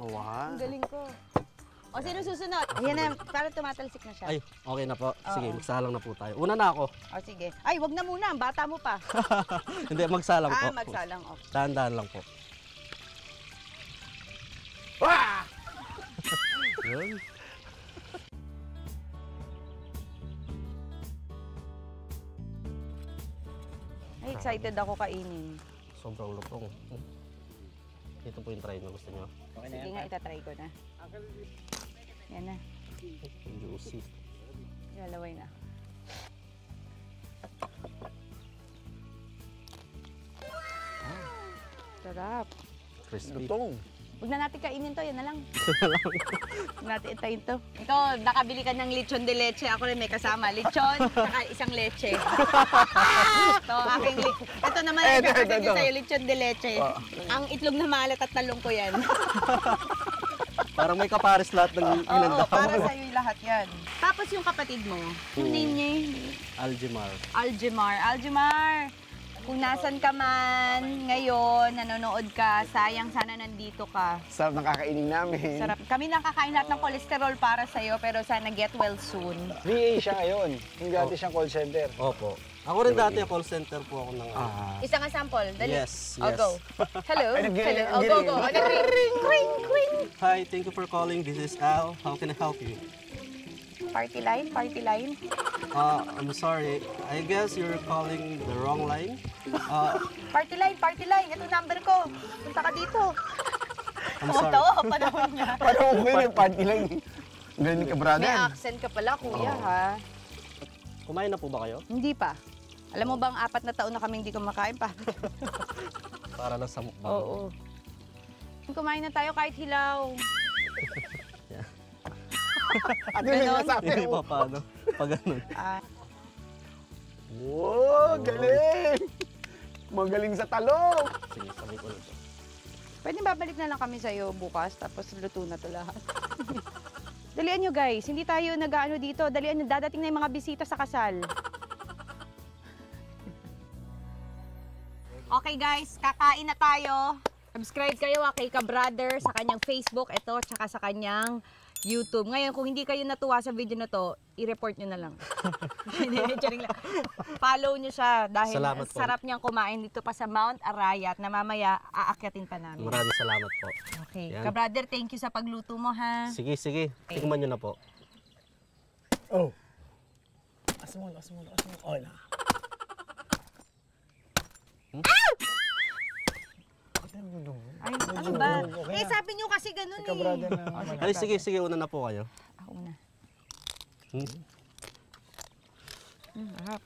Wow. Ang galing ko. O, sino susunod? Ayan na, para tumatalsik na siya. Ay, okay na po. Sige, magsalang na po tayo. Una na ako. O, sige. Ay, wag na muna. Ang bata mo pa. Hindi, magsalang po. Magsalang. Okay. Dahan-dahan lang po. Wah! Yun. Ay, excited ako kainin. Sobrang lutong. Ito po yung try na gusto nyo. Sige nga, itatry ko na. Yan na. Juicy. Lalaway na. Sarap. Crispy. Lutong. Huwag na natin kainin to, yan na lang. Huwag natin itayin to. Ito, nakabili ka ng lechon de leche. Ako rin may kasama. Lechon, saka isang leche. Ito, aking ito naman, ito sa'yo, lechon de leche. Ang itlog na maalat at talong ko yan. Parang may kapares lahat ng inanda. Oo, para sa'yo yung lahat yan. Tapos yung kapatid mo, yung name niya Aljemar. Aljemar! Kung nasan ka man ngayon, nanonood ka, sayang sana nandito ka. Sarap ng kakainin namin. Sarap. Kami nakakain lahat ng kolesterol para sa'yo, pero sana get well soon. VA siya ngayon. Hindi dati siyang call center. Opo. Ako rin dati, call center po ako ng... Isa nga sample, dali. Yes, I'll yes. go. Hello? Ay, Hello? Oh, go, go. Ring, ring, ring. Hi, thank you for calling. This is Al. How can I help you? Party line, party line. I'm sorry. I guess you're calling the wrong line. Party line, party line. Ito number ko. Punta ka dito. I'm sorry. Tawa, panahon niya. Parang okay na, party lang. Galing ka, brother. May accent ka pala, kuya, ha? Kumain na po ba kayo? Hindi pa. Alam mo bang 4 na taon na kami hindi kumakain pa? Para lang sa mukbang. Oo. Kumain na tayo kahit hilaw. Ano yung nasabi Hindi mo? pa paano. Pag ganun. Wow, galing! Magaling sa talong! Sige, sabi ko ulit. Pwede babalik na lang kami sa'yo bukas, tapos luto na to lahat. Dalian nyo guys, hindi tayo nag-ano dito. Dalian nyo, dadating na yung mga bisita sa kasal. Okay guys, kakain na tayo. Subscribe kayo kay Ka-Brother sa kanyang Facebook, ito, tsaka sa kanyang YouTube. Ngayon, kung hindi kayo natuwa sa video na to, i-report nyo na lang. Lang. Follow nyo siya dahil Salamat po. sarap niyang kumain dito pa sa Mount Arayat na mamaya aakyatin pa namin. Maraming salamat po. Okay. Yan. Ka-Brother, thank you sa pagluto mo, ha? Sige, sige. Tikman nyo na po. Oh. Asmol. Oh, na. Ay, ano ba? Eh, sabi niyo kasi ganun Ikaw, brother, eh. na Ay, sige, sige. Una na po kayo. Ako na. Sarap.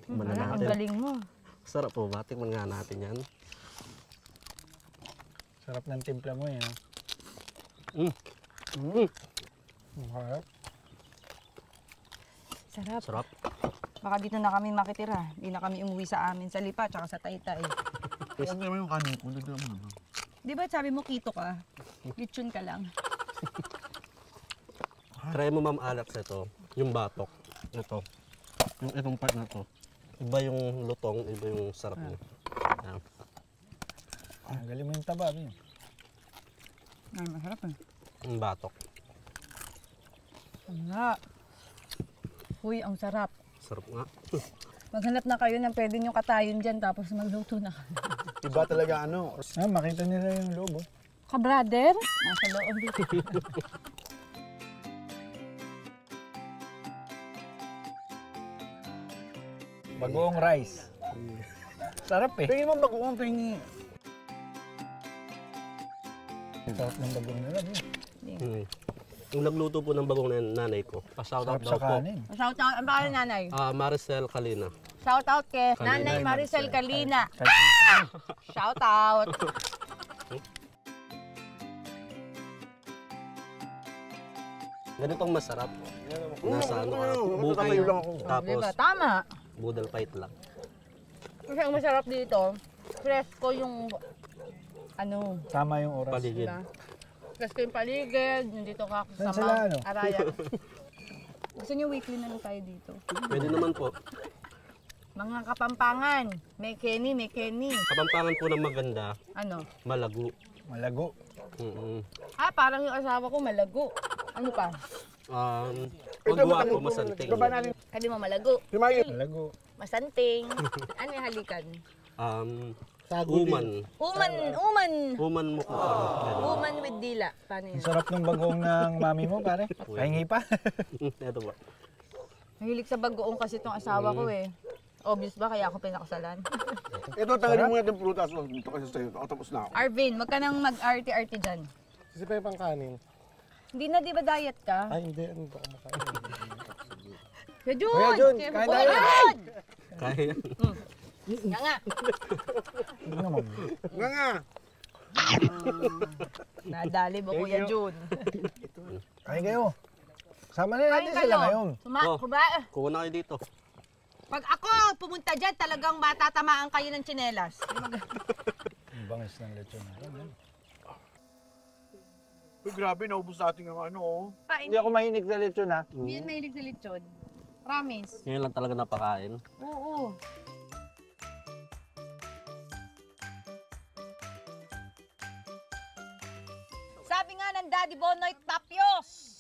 Ang galing mo. Sarap po ba? Tikman nga natin yan. Sarap ng timpla mo, eh. Sarap. Sarap. Sarap. Baka dito na kami makitira. Hindi na kami umuwi sa amin sa Lipa tsaka sa Taytay. Huwag naman yung kanin ko. Dito naman. Di ba sabi mo kito ka? Lechon ka lang. Try mo, Ma'am Alex, ito. Yung batok. Ito. Yung itong part na to. Iba yung lutong, iba yung sarap niya. Ayan. Galing mo yung taba, eh. Ay, masarap eh. Yung batok. Ang nga. Uy, ang sarap. Sarap nga. Maghanap na kayo ng pwede nyo katayon dyan tapos magluto na kayo. Iba talaga ano. Makita nila yung loob, oh. Ka-brother? Nasa loob dito. Bagoong rice. Sarap eh. Tingin mo bagoong, tingin. Sarap ng bagoong nila, eh. Yung nagluto po ng bagong nanay ko. Pa-shoutout Sarap daw sa po. kanin. Shout out. Ang pangalan nanay? Maricel Calina. Shout out kay Kalina. Nanay Maricel Calina. Shout out. Ganitong masarap. Nasa ano ka, bukay. Tapos, Diba? Tama. budal pait lang. Kasi ang masarap dito, fresco yung ano, Tama yung oras. Paligid. diba? Fresco yung paligid, nandito ka sa Saan sila, ano? Mount Arayat. Gusto niyo weekly na lang tayo dito? Pwede naman po. Mga Kapampangan, may Kenny. Kapampangan po ng maganda, Ano? Malago. Malago. Parang yung asawa ko malago. Ano pa? Magwapo, masanting. Sabi mo malago. Malago. Masanting. Ano yung halikan? Uman. Uman mo ko. Uman with dila. Paano yun? Ang sarap ng bagoong ng mami mo, pare. Pahingi pa. Ito ba? Mahilig sa bagoong kasi itong asawa ko eh. Obvious ba kaya ako pinakasalan? Ito, tanggalin mo natin prutas. Dito kasi sa'yo. Ako tapos na ako. Arvin, wag ka nang mag-arty-arty dyan. Sisipay pang kanin. Hindi na di ba diet ka? Ay, hindi. Ano ba kumakain? Kuya Jun! Kuya Jun, Kuya kain Jun! tayo. Kaya. Nga nga. Hindi naman. Nga nga! Nadali mo Kuya Jun. Kain kayo. Sama na natin sila ngayon. Kuba. Kuha na kayo dito. Pag ako pumunta dyan, talagang matatamaan kayo ng tsinelas. Ang bangis ng lechon natin. Uy, grabe, naubos natin ang ano, oh. Hindi ako mahinig sa lechon ha. Hindi yan mahilig sa lechon. Promise. Ngayon lang talaga napakain. Oo. Sabi nga ng Daddy Bonoy, tapyos!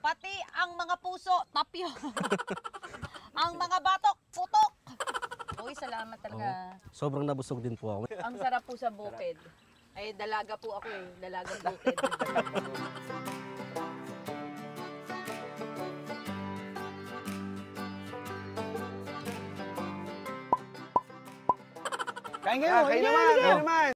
Pati ang mga puso, tapyo. Ang mga batok, putok. Uy, salamat talaga. Sobrang nabusog din po ako. Ang sarap po sa bukid. Ay, dalaga po ako eh. Dalaga bukid. Kain kayo. Kain naman.